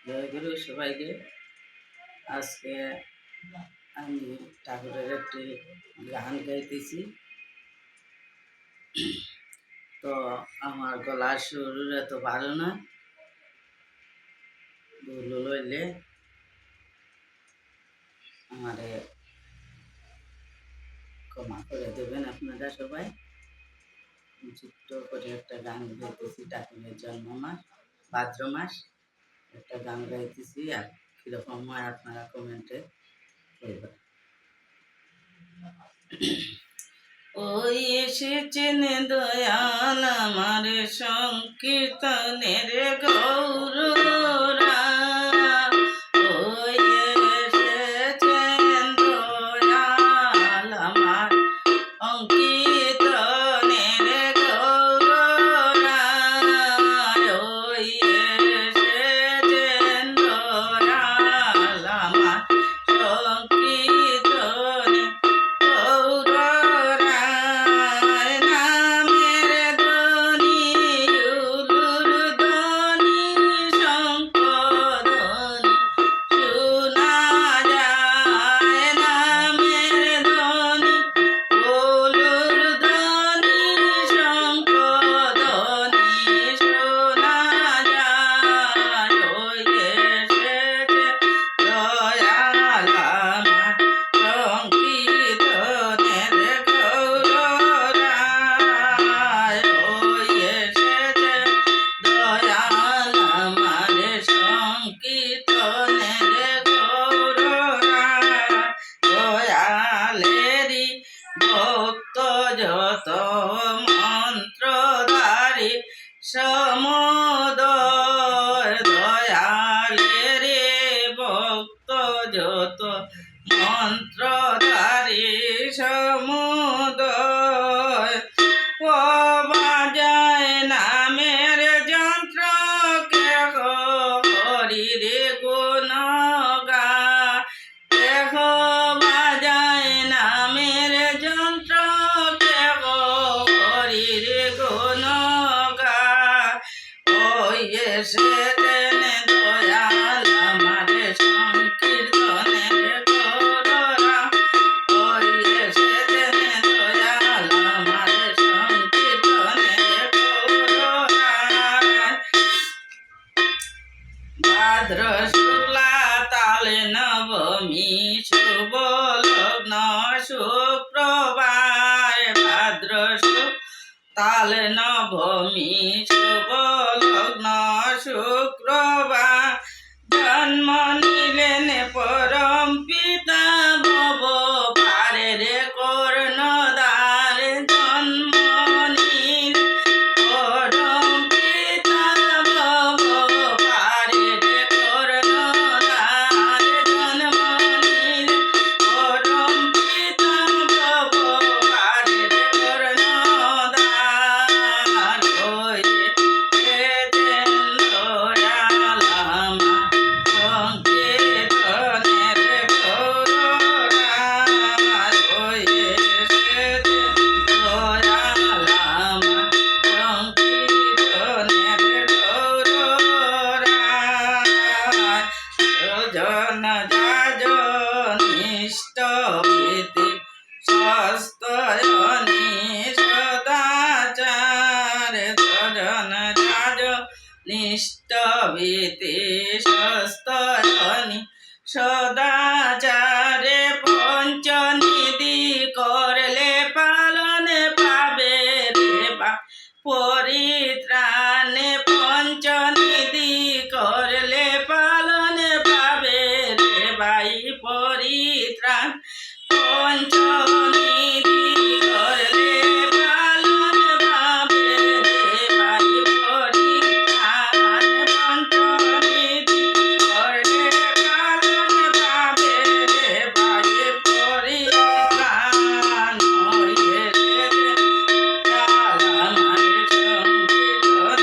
জয়গুরু সবাইকে। আজকে আমি ঠাকুরের একটি গান গাইতেছি। তো আমার গলার সুর এত ভালো না, ভুল হইলে আমারে ক্ষমা করে দেবেন আপনারা সবাই। ছোট্ট করে একটা গান গাইতেছি, ঠাকুরের জন্ম মাস ভাদ্র মাস একটা গান গাইতেছি। আর কীরকম হয় আপনারা কমেন্টে বলবেন। ওই এসেছেন দয়াল আমার সংকীর্তনের গৌররা, ওই এসেছেন দয়াল আমার সংকীর্তনের গৌররা, ওই এসেছেন দয়াল আমার সংকীর্তনে ভক্ত যত মন্ত্রধারী সমুদয় দয়ালের ভক্ত যত মন্ত্রধারী সমুদয় ও বাজায় নামের যন্ত্র কেহ হরির গুণ গা, কেহ বাজায় নামের যন্ত্র কেহ হরির গুণ গা, ওই এসেছেন দয়াল আমার সংকীর্তনের গৌররা, ওই এসেছেন দয়াল আমার সংকীর্তনের গৌররা। ভাদ্র শুক্লা তালে নবমী শুভ লগ্ন শুক্রবার, ভাদ্র তালে নবমী শুভ লগ্ন শুক্রবার, জন্ম নিলেন পরম পিতা ভব পারের কর্ণধার, জন্ম নিলেন পরম পিতা ভব পারের কর্ণধার, জন্ম নিলেন পরম পিতা ভব পারের কর্ণধার, ওই এসেছেন দয়াল আমার সংকীর্তনের গৌররা, ওই এসেছেন দয়াল আমার সংকীর্তনের গৌররা। জন যাজন নিষ্ঠ ভীতি সস্তয়নি সদাচার, জন যাজ নিষ্ঠ ভীতি সস্তয়নি সদাচারে, পঞ্চনিধি করলে পালনে পাবে রে বা পরিত্রাণে, পঞ্চনিধি করলে পালনে পাবে রে ভাই পরিত্রাণ, পঞ্চনিধি করলে পালন পাবে রে ভাই পরিত্রাণ, পঞ্চনিধি করলে পালন পাবে রে ভাই পরিত্রাণ, ওই এসেছেন দয়াল আমার সংকীর্তনের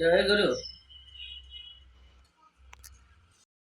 জয় গুরু